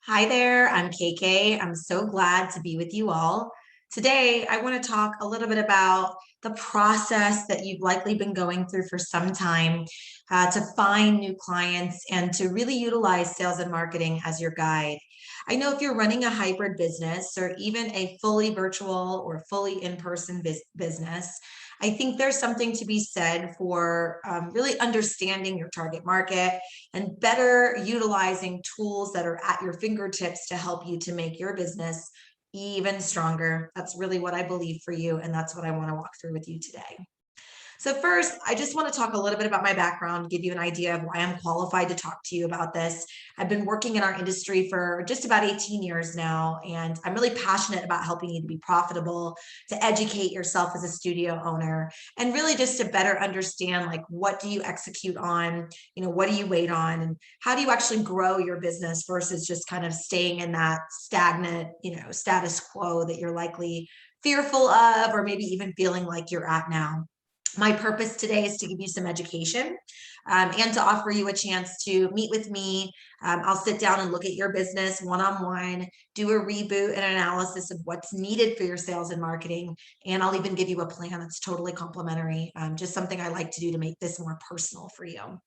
Hi there, I'm KK. I'm so glad to be with you all. Today, I want to talk a little bit about the process that you've likely been going through for some time to find new clients and to really utilize sales and marketing as your guide. I know if you're running a hybrid business or even a fully virtual or fully in-person business, I think there's something to be said for really understanding your target market and better utilizing tools that are at your fingertips to help you to make your business even stronger. That's really what I believe for you, and that's what I want to walk through with you today. So first, I just want to talk a little bit about my background, give you an idea of why I'm qualified to talk to you about this. I've been working in our industry for just about 18 years now, and I'm really passionate about helping you to be profitable, to educate yourself as a studio owner, and really just to better understand, like, what do you execute on, what do you wait on, and how do you actually grow your business versus just kind of staying in that stagnant, status quo that you're likely fearful of, or maybe even feeling like you're at now. My purpose today is to give you some education and to offer you a chance to meet with me. I'll sit down and look at your business one-on-one, do a reboot and analysis of what's needed for your sales and marketing, and I'll even give you a plan that's totally complimentary, just something I like to do to make this more personal for you.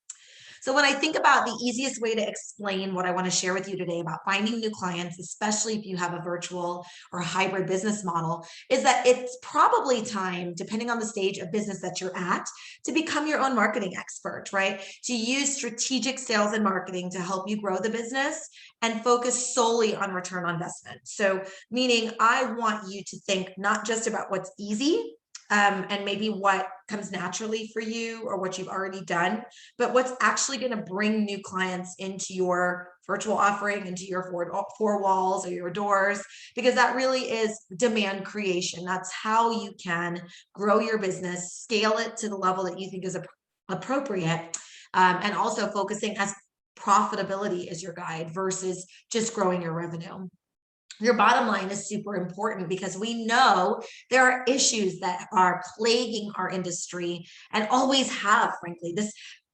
So when I think about the easiest way to explain what I want to share with you today about finding new clients, especially if you have a virtual or a hybrid business model, is that it's probably time, depending on the stage of business that you're at, to become your own marketing expert, right? To use strategic sales and marketing to help you grow the business and focus solely on return on investment. So meaning I want you to think not just about what's easy, and maybe what comes naturally for you or what you've already done, but what's actually going to bring new clients into your virtual offering, into your four walls or your doors, because that really is demand creation. That's how you can grow your business, scale it to the level that you think is appropriate, and also focusing as profitability as your guide versus just growing your revenue. Your bottom line is super important because we know there are issues that are plaguing our industry and always have, frankly.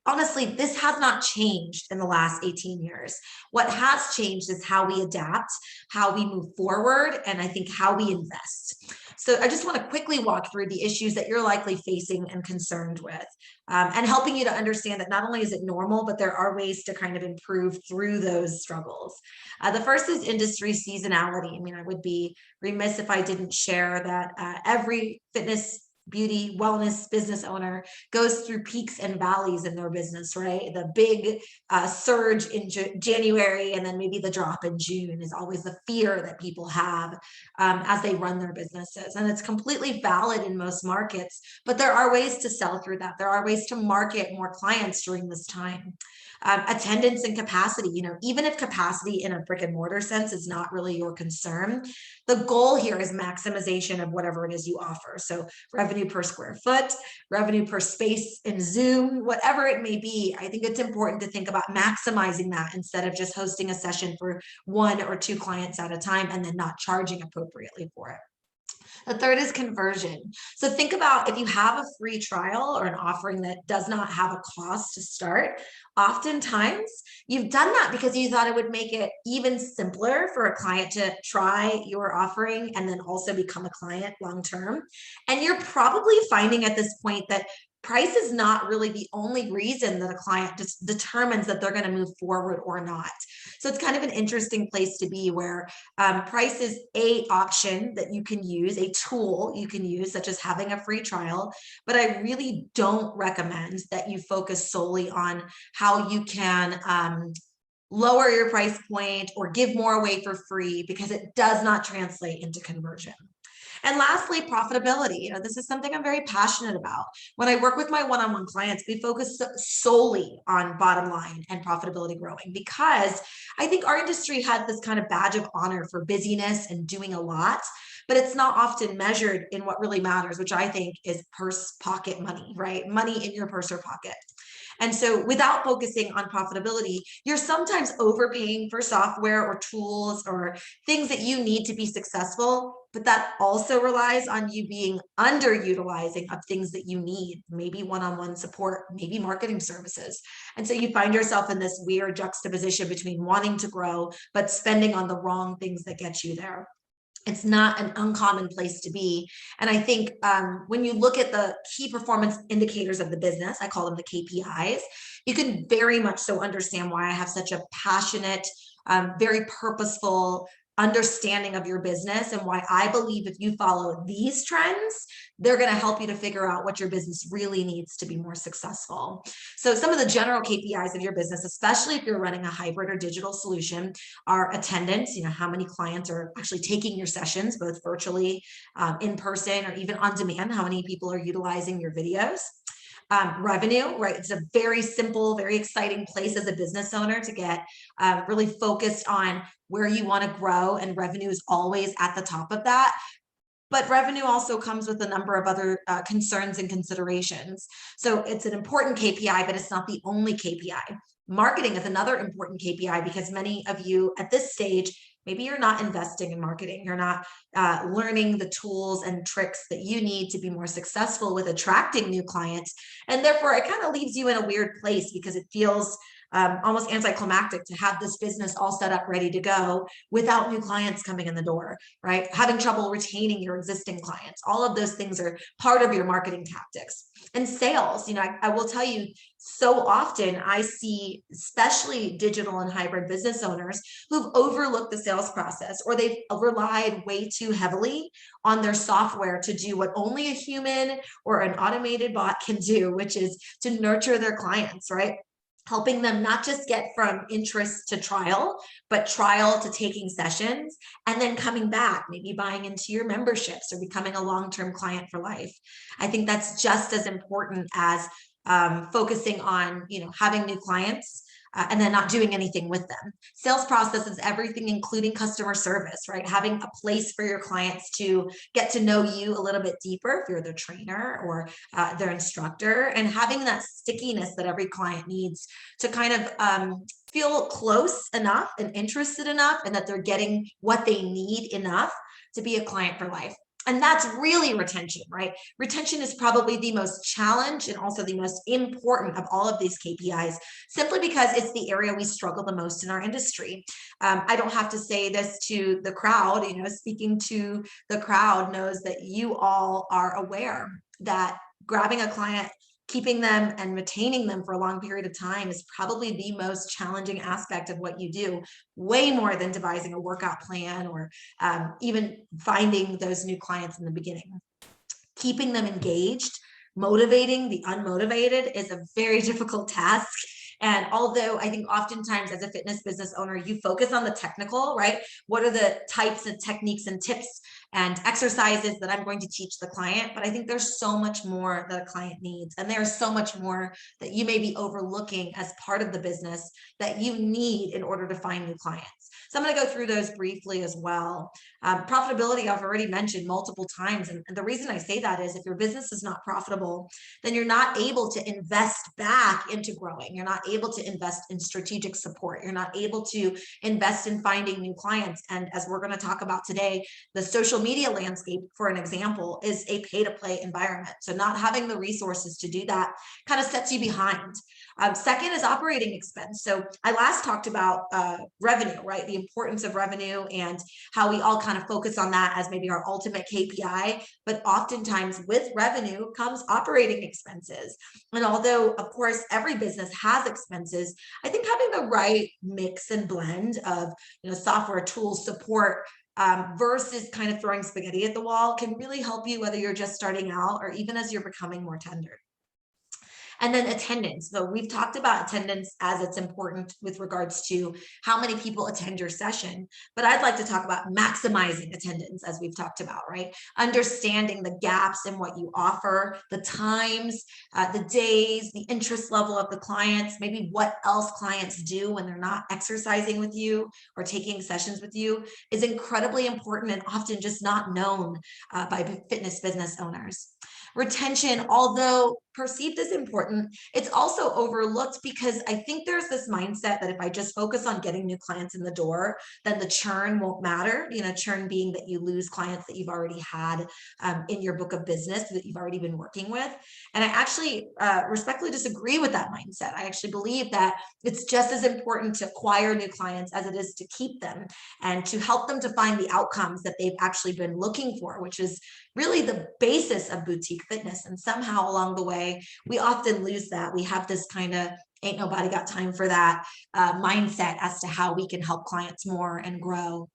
Honestly, this has not changed in the last 18 years. What has changed is how we adapt, how we move forward, and I think how we invest. So I just want to quickly walk through the issues that you're likely facing and concerned with, and helping you to understand that not only is it normal, but there are ways to kind of improve through those struggles. The first is industry seasonality. I mean, I would be remiss if I didn't share that every fitness, beauty, wellness business owner goes through peaks and valleys in their business, right? The big surge in January and then maybe the drop in June is always the fear that people have as they run their businesses. And it's completely valid in most markets, but there are ways to sell through that. There are ways to market more clients during this time. Attendance and capacity, even if capacity in a brick and mortar sense is not really your concern, the goal here is maximization of whatever it is you offer. So revenue per square foot, revenue per space in Zoom, whatever it may be, I think it's important to think about maximizing that instead of just hosting a session for 1 or 2 clients at a time and then not charging appropriately for it. The third is conversion. So think about if you have a free trial or an offering that does not have a cost to start, oftentimes you've done that because you thought it would make it even simpler for a client to try your offering and then also become a client long-term. And you're probably finding at this point that price is not really the only reason that a client just determines that they're going to move forward or not. So it's kind of an interesting place to be where price is an option that you can use, a tool you can use, such as having a free trial. But I really don't recommend that you focus solely on how you can lower your price point or give more away for free, because it does not translate into conversion. And lastly, profitability. This is something I'm very passionate about. When I work with my one-on-one clients, we focus solely on bottom line and profitability growing, because I think our industry has this kind of badge of honor for busyness and doing a lot. but it's not often measured in what really matters, which I think is purse pocket money, right? Money in your purse or pocket. And so without focusing on profitability, you're sometimes overpaying for software or tools or things that you need to be successful, but that also relies on you being underutilizing of things that you need, maybe one-on-one support, maybe marketing services. And so you find yourself in this weird juxtaposition between wanting to grow, but spending on the wrong things that get you there. It's not an uncommon place to be. And I think when you look at the key performance indicators of the business, I call them the KPIs, you can very much so understand why I have such a passionate, very purposeful understanding of your business, and why I believe if you follow these trends, they're going to help you to figure out what your business really needs to be more successful. So some of the general KPIs of your business, especially if you're running a hybrid or digital solution, are attendance, how many clients are actually taking your sessions, both virtually, in person, or even on demand, how many people are utilizing your videos. Revenue, right? It's a very simple, very exciting place as a business owner to get really focused on where you want to grow, and revenue is always at the top of that. But revenue also comes with a number of other concerns and considerations. So it's an important KPI, but it's not the only KPI. Marketing is another important KPI, because many of you at this stage, maybe you're not investing in marketing. You're not learning the tools and tricks that you need to be more successful with attracting new clients. And therefore, it kind of leaves you in a weird place, because it feels almost anticlimactic to have this business all set up, ready to go, without new clients coming in the door, right? Having trouble retaining your existing clients. All of those things are part of your marketing tactics. And sales, I will tell you, so often I see, especially digital and hybrid business owners, who've overlooked the sales process, or they've relied way too heavily on their software to do what only a human or an automated bot can do, which is to nurture their clients, right? Helping them not just get from interest to trial, but trial to taking sessions, and then coming back, maybe buying into your memberships or becoming a long-term client for life. I think that's just as important as focusing on, having new clients and then not doing anything with them. Sales process is everything, including customer service, right? Having a place for your clients to get to know you a little bit deeper, if you're their trainer or their instructor, and having that stickiness that every client needs to kind of feel close enough and interested enough, and that they're getting what they need enough to be a client for life. And that's really retention, right? Retention is probably the most challenged and also the most important of all of these KPIs, simply because it's the area we struggle the most in our industry. I don't have to say this to the crowd, speaking to the crowd knows that you all are aware that grabbing a client, keeping them and retaining them for a long period of time is probably the most challenging aspect of what you do, way more than devising a workout plan or even finding those new clients in the beginning. Keeping them engaged, motivating the unmotivated is a very difficult task. And although I think oftentimes as a fitness business owner, you focus on the technical, right? What are the types of techniques and tips and exercises that I'm going to teach the client? But I think there's so much more that a client needs. And there's so much more that you may be overlooking as part of the business that you need in order to find new clients. So I'm going to go through those briefly as well. Profitability, I've already mentioned multiple times. And the reason I say that is if your business is not profitable, then you're not able to invest back into growing. You're not able to invest in strategic support. You're not able to invest in finding new clients. And as we're going to talk about today, the social media landscape, for an example, is a pay-to-play environment. So not having the resources to do that kind of sets you behind. Second is operating expense. So I last talked about revenue, right? The importance of revenue and how we all kind of focus on that as maybe our ultimate KPI. But oftentimes with revenue comes operating expenses. And although, of course, every business has expenses, I think having the right mix and blend of software, tools, support, versus kind of throwing spaghetti at the wall can really help you, whether you're just starting out or even as you're becoming more tenured. And then attendance. So we've talked about attendance as it's important with regards to how many people attend your session, but I'd like to talk about maximizing attendance, as we've talked about, right? Understanding the gaps in what you offer, the times, the days, the interest level of the clients, maybe what else clients do when they're not exercising with you or taking sessions with you is incredibly important and often just not known by fitness business owners. Retention, although perceived as important, it's also overlooked because I think there's this mindset that if I just focus on getting new clients in the door, then the churn won't matter. Churn being that you lose clients that you've already had in your book of business that you've already been working with. And I actually respectfully disagree with that mindset. I actually believe that it's just as important to acquire new clients as it is to keep them and to help them to find the outcomes that they've actually been looking for, which is really the basis of boutique fitness. And somehow along the way, we often lose that. We have this kind of ain't nobody got time for that mindset as to how we can help clients more and grow.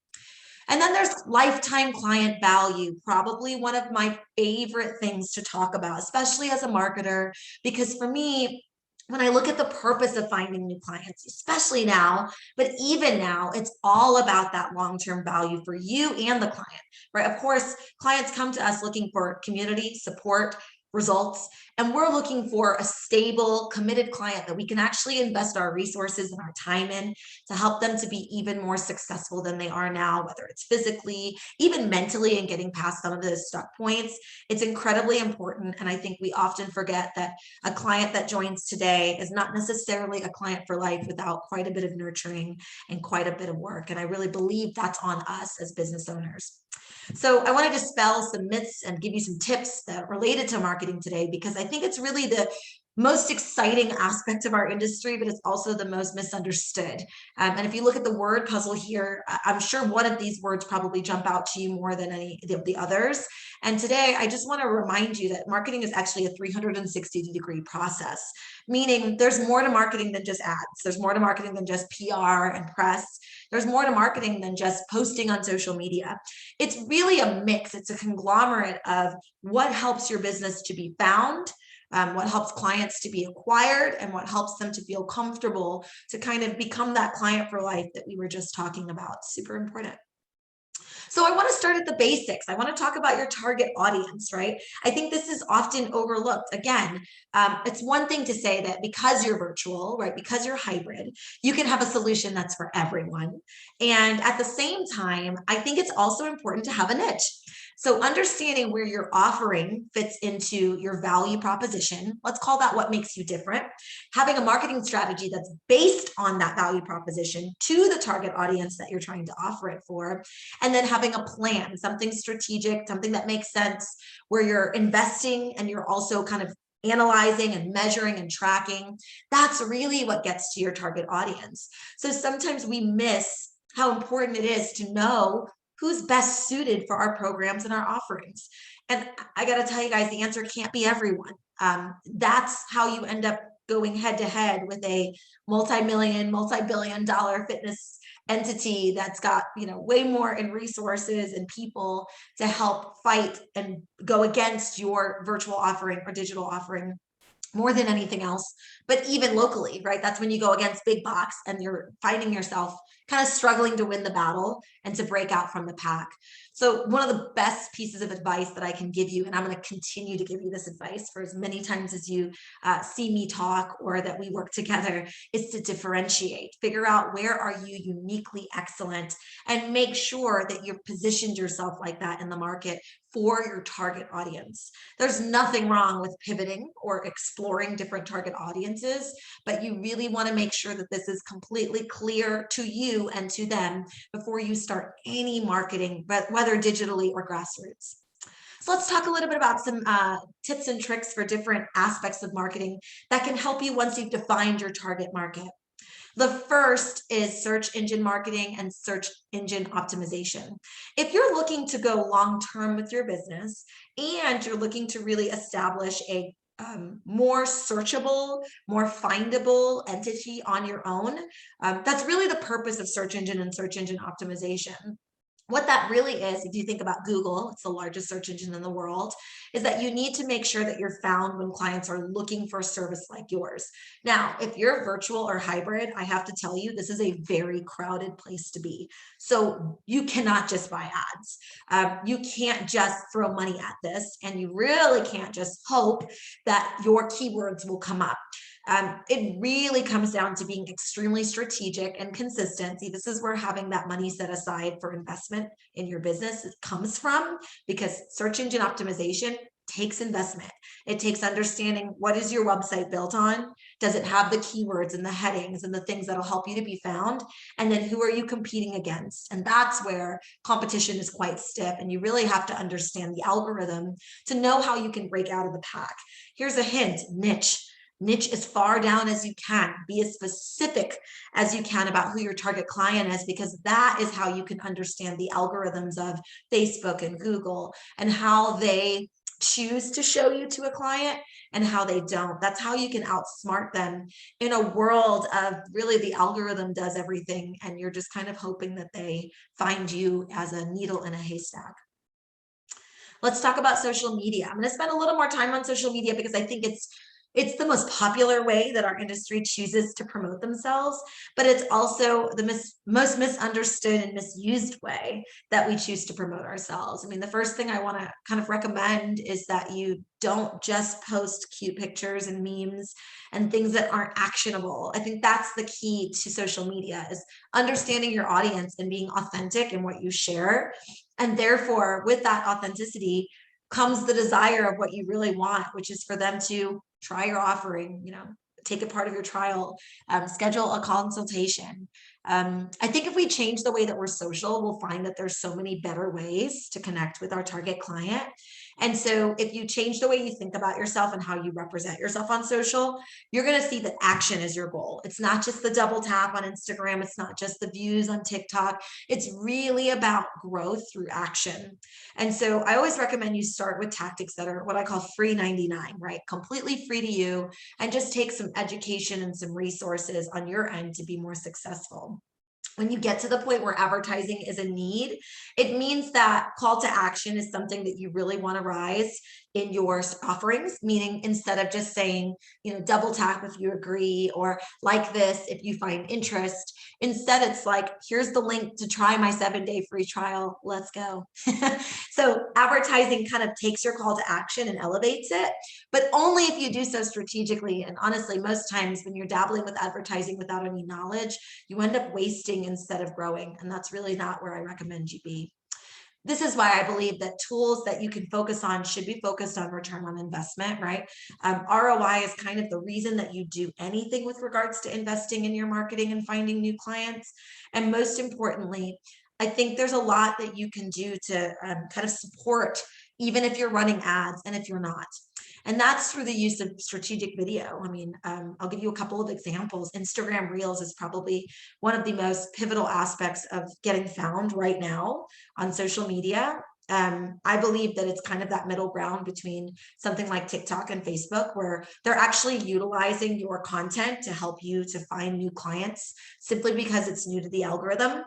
And then there's lifetime client value, probably one of my favorite things to talk about, especially as a marketer, because for me, when I look at the purpose of finding new clients, especially now, but even now, it's all about that long-term value for you and the client, right? Of course, clients come to us looking for community, support, results, and we're looking for a stable, committed client that we can actually invest our resources and our time in to help them to be even more successful than they are now, whether it's physically, even mentally, and getting past some of the stuck points. It's incredibly important. And I think we often forget that a client that joins today is not necessarily a client for life without quite a bit of nurturing and quite a bit of work. And I really believe that's on us as business owners. So I want to dispel some myths and give you some tips that are related to marketing today, because I think it's really the most exciting aspect of our industry, but it's also the most misunderstood. And if you look at the word puzzle here, I'm sure one of these words probably jump out to you more than any of the others. And today, I just want to remind you that marketing is actually a 360-degree process, meaning there's more to marketing than just ads. There's more to marketing than just PR and press. There's more to marketing than just posting on social media. It's really a mix. It's a conglomerate of what helps your business to be found, what helps clients to be acquired, and what helps them to feel comfortable to kind of become that client for life that we were just talking about. Super important. So I want to start at the basics. I want to talk about your target audience, right? I think this is often overlooked. Again, it's one thing to say that because you're virtual, right, because you're hybrid, you can have a solution that's for everyone. And at the same time, I think it's also important to have a niche. So understanding where your offering fits into your value proposition, let's call that what makes you different. Having a marketing strategy that's based on that value proposition to the target audience that you're trying to offer it for, and then having a plan, something strategic, something that makes sense, where you're investing and you're also kind of analyzing and measuring and tracking. That's really what gets to your target audience. So sometimes we miss how important it is to know who's best suited for our programs and our offerings. And I got to tell you guys, the answer can't be everyone. That's how you end up going head to head with a multi-million, multi-billion dollar fitness entity that's got, way more in resources and people to help fight and go against your virtual offering or digital offering more than anything else. But even locally, right? That's when you go against big box and you're finding yourself kind of struggling to win the battle and to break out from the pack. So one of the best pieces of advice that I can give you, and I'm going to continue to give you this advice for as many times as you see me talk or that we work together, is to differentiate. Figure out where are you uniquely excellent and make sure that you've positioned yourself like that in the market for your target audience. There's nothing wrong with pivoting or exploring different target audiences, but you really want to make sure that this is completely clear to you and to them before you start any marketing, but whether digitally or grassroots. So let's talk a little bit about some tips and tricks for different aspects of marketing that can help you once you've defined your target market. The first is search engine marketing and search engine optimization. If you're looking to go long-term with your business and you're looking to really establish a more searchable, more findable entity on your own, that's really the purpose of search engine and search engine optimization. What that really is, if you think about Google, it's the largest search engine in the world, is that you need to make sure that you're found when clients are looking for a service like yours. Now, if you're virtual or hybrid, I have to tell you, this is a very crowded place to be. So you cannot just buy ads. You can't just throw money at this, and you really can't just hope that your keywords will come up. It really comes down to being extremely strategic and consistent. See, this is where having that money set aside for investment in your business comes from, because search engine optimization takes investment. It takes understanding, what is your website built on? Does it have the keywords and the headings and the things that'll help you to be found? And then who are you competing against? And that's where competition is quite stiff, and you really have to understand the algorithm to know how you can break out of the pack. Here's a hint: niche as far down as you can. Be as specific as you can about who your target client is, because that is how you can understand the algorithms of Facebook and Google and how they choose to show you to a client and how they don't. That's how you can outsmart them in a world of really the algorithm does everything, and you're just kind of hoping that they find you as a needle in a haystack. Let's talk about social media. I'm going to spend a little more time on social media because I think it's the most popular way that our industry chooses to promote themselves, but it's also the most misunderstood and misused way that we choose to promote ourselves. I mean, the first thing I want to kind of recommend is that you don't just post cute pictures and memes and things that aren't actionable. I think that's the key to social media, is understanding your audience and being authentic in what you share. And therefore, with that authenticity comes the desire of what you really want, which is for them to try your offering, take a part of your trial, schedule a consultation. I think if we change the way that we're social, we'll find that there's so many better ways to connect with our target client. And so if you change the way you think about yourself and how you represent yourself on social, you're going to see that action is your goal. It's not just the double tap on Instagram. It's not just the views on TikTok. It's really about growth through action. And so I always recommend you start with tactics that are what I call free 99, right? Completely free to you, and just take some education and some resources on your end to be more successful. When you get to the point where advertising is a need, it means that call to action is something that you really want to rise in your offerings, meaning instead of just saying, double tap if you agree, or like this if you find interest, instead it's like, here's the link to try my 7-day free trial, let's go. So advertising kind of takes your call to action and elevates it, but only if you do so strategically. And honestly, most times when you're dabbling with advertising without any knowledge, you end up wasting instead of growing, and that's really not where I recommend you be. This is why I believe that tools that you can focus on should be focused on return on investment, right? ROI is kind of the reason that you do anything with regards to investing in your marketing and finding new clients. And most importantly, I think there's a lot that you can do to kind of support, even if you're running ads and if you're not. And that's through the use of strategic video. I mean, I'll give you a couple of examples. Instagram Reels is probably one of the most pivotal aspects of getting found right now on social media. I believe that it's kind of that middle ground between something like TikTok and Facebook, where they're actually utilizing your content to help you to find new clients simply because it's new to the algorithm.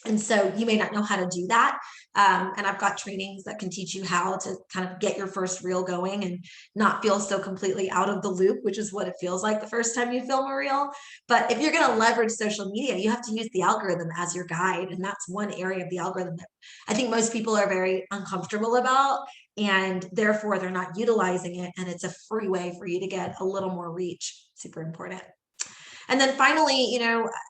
And so you may not know how to do that. And I've got trainings that can teach you how to kind of get your first reel going and not feel so completely out of the loop, which is what it feels like the first time you film a reel. But if you're going to leverage social media, you have to use the algorithm as your guide. And that's one area of the algorithm that I think most people are very uncomfortable about, and therefore they're not utilizing it. And it's a free way for you to get a little more reach. Super important. And then finally,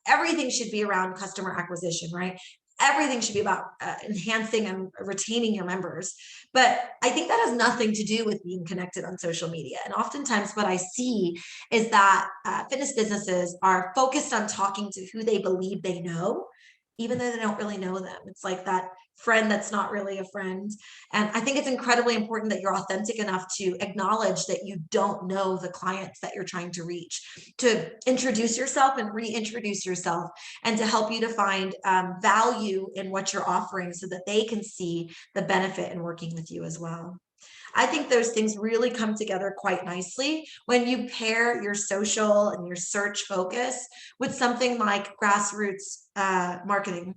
everything should be around customer acquisition, right? Everything should be about enhancing and retaining your members. But I think that has nothing to do with being connected on social media. And oftentimes what I see is that fitness businesses are focused on talking to who they believe they know, even though they don't really know them. It's like that friend that's not really a friend. And I think it's incredibly important that you're authentic enough to acknowledge that you don't know the clients that you're trying to reach, to introduce yourself and reintroduce yourself, and to help you to find value in what you're offering so that they can see the benefit in working with you as well. I think those things really come together quite nicely when you pair your social and your search focus with something like grassroots marketing.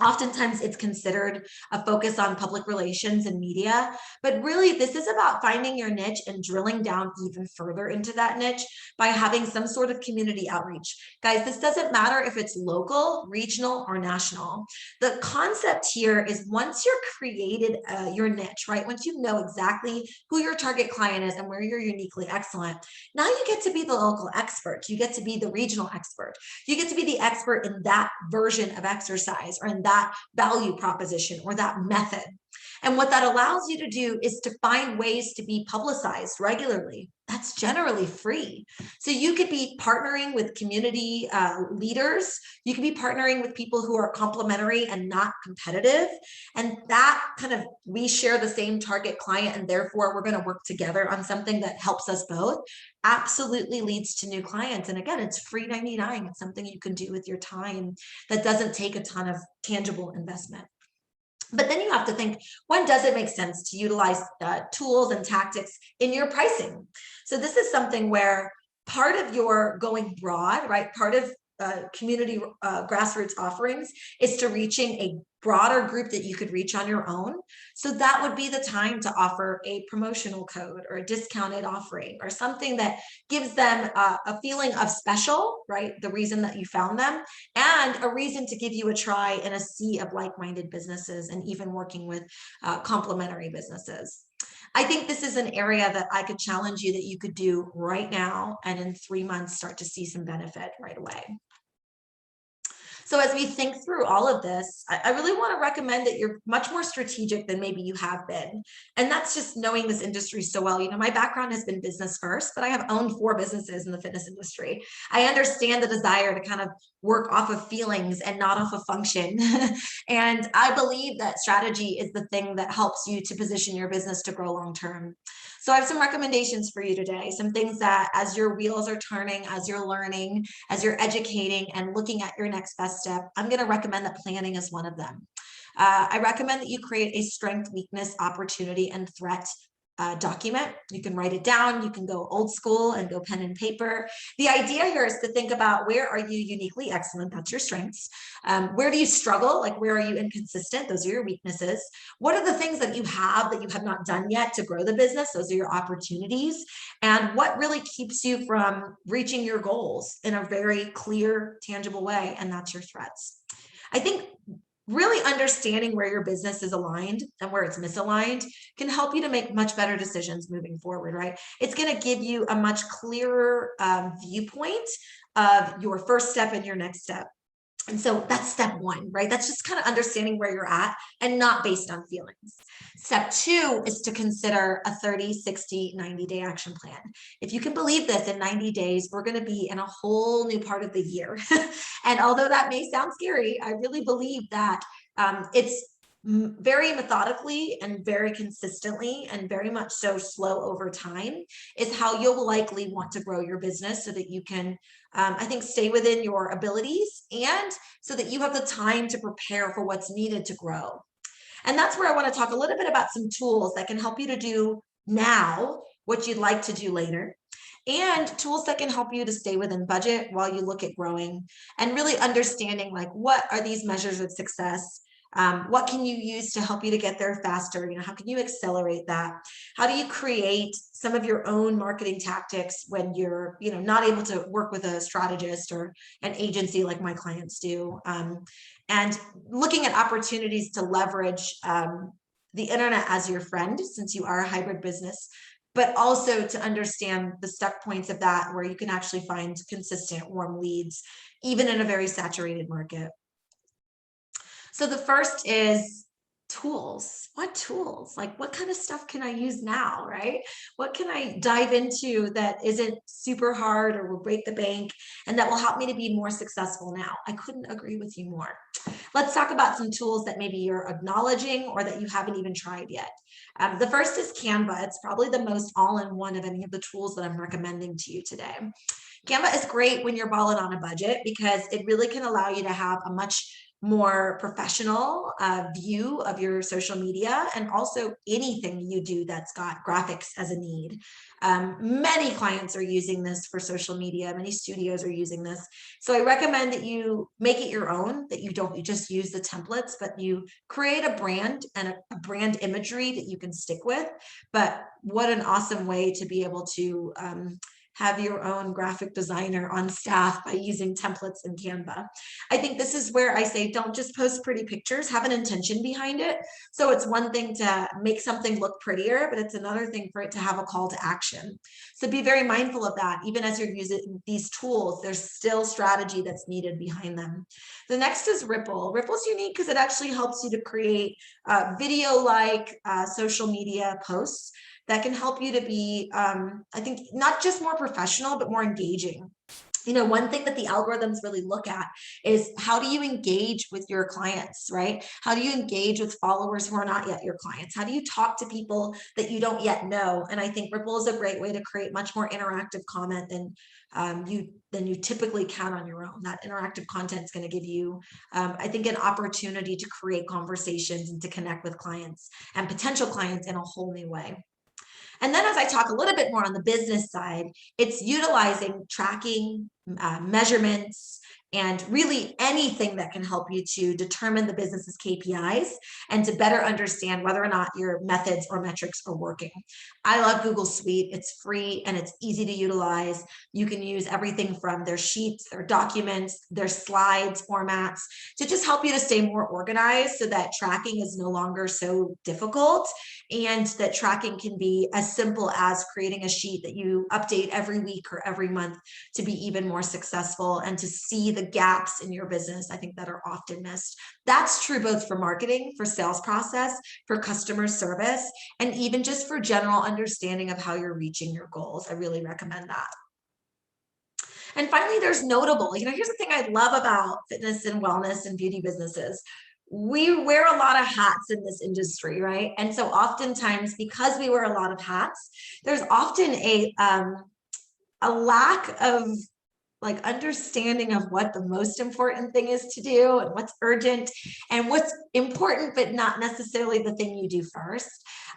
Oftentimes it's considered a focus on public relations and media, but really this is about finding your niche and drilling down even further into that niche by having some sort of community outreach. Guys, this doesn't matter if it's local, regional, or national. The concept here is once you're created your niche, right? Once you know exactly who your target client is and where you're uniquely excellent, now you get to be the local expert. You get to be the regional expert. You get to be the expert in that version of exercise or in that value proposition or that method. And what that allows you to do is to find ways to be publicized regularly. That's generally free. So you could be partnering with community leaders. You could be partnering with people who are complementary and not competitive. And that kind of, we share the same target client and therefore we're going to work together on something that helps us both, absolutely leads to new clients. And again, it's free 99. It's something you can do with your time that doesn't take a ton of tangible investment. But then you have to think, when does it make sense to utilize tools and tactics in your pricing? So this is something where part of your going broad, right? Part of community grassroots offerings is to reaching a broader group that you could reach on your own. So that would be the time to offer a promotional code or a discounted offering or something that gives them a feeling of special, right? The reason that you found them, and a reason to give you a try in a sea of like-minded businesses and even working with complementary businesses. I think this is an area that I could challenge you that you could do right now and in 3 months start to see some benefit right away. So as we think through all of this, I really want to recommend that you're much more strategic than maybe you have been. And that's just knowing this industry so well. You know, my background has been business first, but I have owned 4 businesses in the fitness industry. I understand the desire to kind of work off of feelings and not off of function. And I believe that strategy is the thing that helps you to position your business to grow long term. So I have some recommendations for you today, some things that as your wheels are turning, as you're learning, as you're educating and looking at your next best step, I'm going to recommend that planning is one of them. I recommend that you create a strength, weakness, opportunity, and threat document. You can write it down. You can go old school and go pen and paper. The idea here is to think about, where are you uniquely excellent? That's your strengths. Where do you struggle? Like, where are you inconsistent? Those are your weaknesses. What are the things that you have not done yet to grow the business? Those are your opportunities. And what really keeps you from reaching your goals in a very clear, tangible way? And that's your threats. I think really understanding where your business is aligned and where it's misaligned can help you to make much better decisions moving forward, right? It's going to give you a much clearer viewpoint of your first step and your next step. And so that's step 1, right? That's just kind of understanding where you're at and not based on feelings. Step 2 is to consider a 30, 60, 90-day action plan. If you can believe this, in 90 days, we're going to be in a whole new part of the year. And although that may sound scary, I really believe that it's very methodically and very consistently and very much so slow over time is how you'll likely want to grow your business, so that you can I think stay within your abilities and so that you have the time to prepare for what's needed to grow. And that's where I want to talk a little bit about some tools that can help you to do now what you'd like to do later, and tools that can help you to stay within budget while you look at growing and really understanding, like, what are these measures of success? What can you use to help you to get there faster? You know, how can you accelerate that? How do you create some of your own marketing tactics when you're, you know, not able to work with a strategist or an agency like my clients do? And looking at opportunities to leverage the internet as your friend, since you are a hybrid business, but also to understand the stuck points of that, where you can actually find consistent warm leads, even in a very saturated market. So the first is tools. What tools? Like, what kind of stuff can I use now, right? What can I dive into that isn't super hard or will break the bank and that will help me to be more successful now? I couldn't agree with you more. Let's talk about some tools that maybe you're acknowledging or that you haven't even tried yet. The first is Canva. It's probably the most all-in-one of any of the tools that I'm recommending to you today. Canva is great when you're balling on a budget because it really can allow you to have a much more professional view of your social media, and also anything you do that's got graphics as a need. Many clients are using this for social media. Many studios are using this. So I recommend that you make it your own, that you don't just use the templates, but you create a brand and a brand imagery that you can stick with. But what an awesome way to be able to have your own graphic designer on staff by using templates in Canva. I think this is where I say, don't just post pretty pictures, have an intention behind it. So it's one thing to make something look prettier, but it's another thing for it to have a call to action. So be very mindful of that. Even as you're using these tools, there's still strategy that's needed behind them. The next is Ripple. Ripple's unique because it actually helps you to create video-like social media posts that can help you to be, I think, not just more professional, but more engaging. You know, one thing that the algorithms really look at is how do you engage with your clients, right? How do you engage with followers who are not yet your clients? How do you talk to people that you don't yet know? And I think Ripple is a great way to create much more interactive comment than you typically can on your own. That interactive content is going to give you, I think, an opportunity to create conversations and to connect with clients and potential clients in a whole new way. And then as I talk a little bit more on the business side, it's utilizing tracking, measurements, and really anything that can help you to determine the business's KPIs and to better understand whether or not your methods or metrics are working. I love Google Suite. It's free and it's easy to utilize. You can use everything from their sheets, their documents, their slides, formats to just help you to stay more organized so that tracking is no longer so difficult, and that tracking can be as simple as creating a sheet that you update every week or every month to be even more successful and to see the gaps in your business, I think, that are often missed. That's true both for marketing, for sales process, for customer service, and even just for general understanding of how you're reaching your goals. I really recommend that. And finally, there's Notable. You know, here's the thing I love about fitness and wellness and beauty businesses. We wear a lot of hats in this industry, right? And so oftentimes, because we wear a lot of hats, there's often a lack of understanding of what the most important thing is to do and what's urgent and what's important, but not necessarily the thing you do first.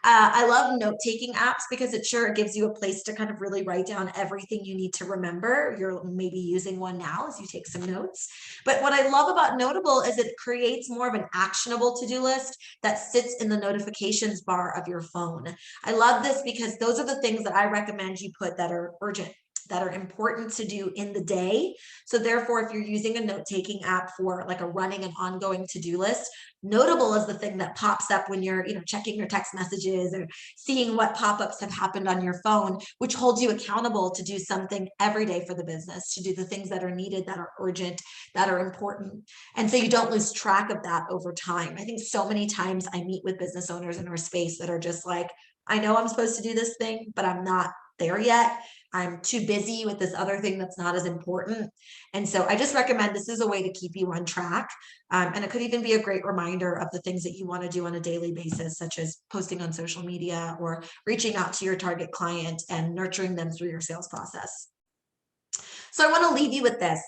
I love note-taking apps because it gives you a place to kind of really write down everything you need to remember. You're maybe using one now as you take some notes. But what I love about Notable is it creates more of an actionable to-do list that sits in the notifications bar of your phone. I love this because those are the things that I recommend you put that are urgent, that are important to do in the day. So therefore, if you're using a note-taking app for like a running and ongoing to-do list, Notable is the thing that pops up when you're checking your text messages or seeing what pop-ups have happened on your phone, which holds you accountable to do something every day for the business, to do the things that are needed, that are urgent, that are important. And so you don't lose track of that over time. I think so many times I meet with business owners in our space that are just like, I know I'm supposed to do this thing, but I'm not there yet. I'm too busy with this other thing that's not as important. And so I just recommend this is a way to keep you on track. And it could even be a great reminder of the things that you want to do on a daily basis, such as posting on social media or reaching out to your target client and nurturing them through your sales process. So I want to leave you with this.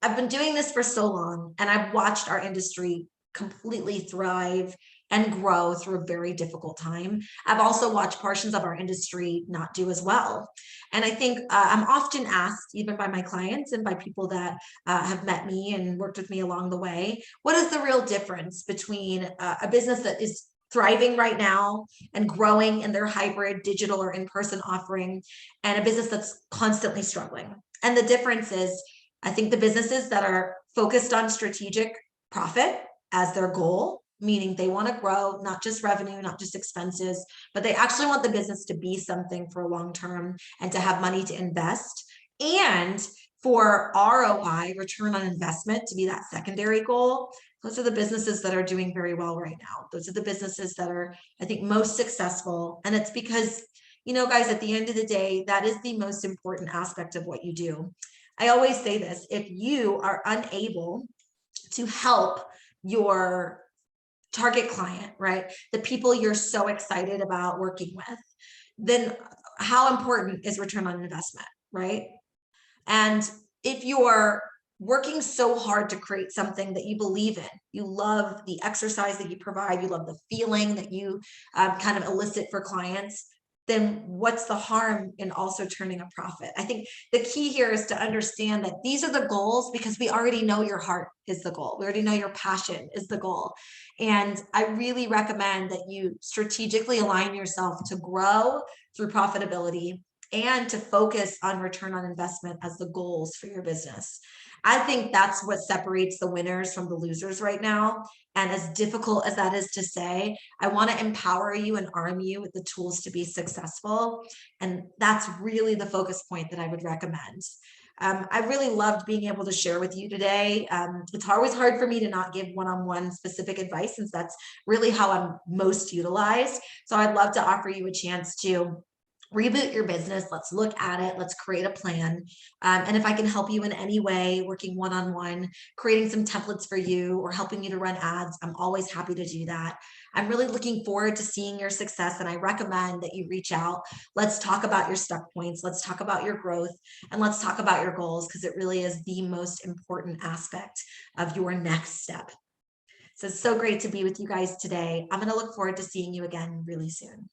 I've been doing this for so long, and I've watched our industry completely thrive and grow through a very difficult time. I've also watched portions of our industry not do as well. And I think I'm often asked, even by my clients and by people that have met me and worked with me along the way, what is the real difference between a business that is thriving right now and growing in their hybrid digital or in-person offering and a business that's constantly struggling? And the difference is, I think the businesses that are focused on strategic profit as their goal, meaning they want to grow, not just revenue, not just expenses, but they actually want the business to be something for long term and to have money to invest, and for ROI, return on investment, to be that secondary goal. Those are the businesses that are doing very well right now. Those are the businesses that are, I think, most successful. And it's because, guys, at the end of the day, that is the most important aspect of what you do. I always say this: if you are unable to help your target client, right, the people you're so excited about working with, then how important is return on investment, right? And if you're working so hard to create something that you believe in. You love the exercise that you provide, you love the feeling that you kind of elicit for clients, then what's the harm in also turning a profit? I think the key here is to understand that these are the goals because we already know your heart is the goal. We already know your passion is the goal. And I really recommend that you strategically align yourself to grow through profitability and to focus on return on investment as the goals for your business. I think that's what separates the winners from the losers right now. And as difficult as that is to say, I want to empower you and arm you with the tools to be successful. And that's really the focus point that I would recommend. I really loved being able to share with you today. It's always hard for me to not give one-on-one specific advice since that's really how I'm most utilized. So I'd love to offer you a chance to reboot your business. Let's look at it. Let's create a plan. And if I can help you in any way, working one-on-one, creating some templates for you or helping you to run ads, I'm always happy to do that. I'm really looking forward to seeing your success. And I recommend that you reach out. Let's talk about your stuck points. Let's talk about your growth and let's talk about your goals because it really is the most important aspect of your next step. So it's so great to be with you guys today. I'm going to look forward to seeing you again really soon.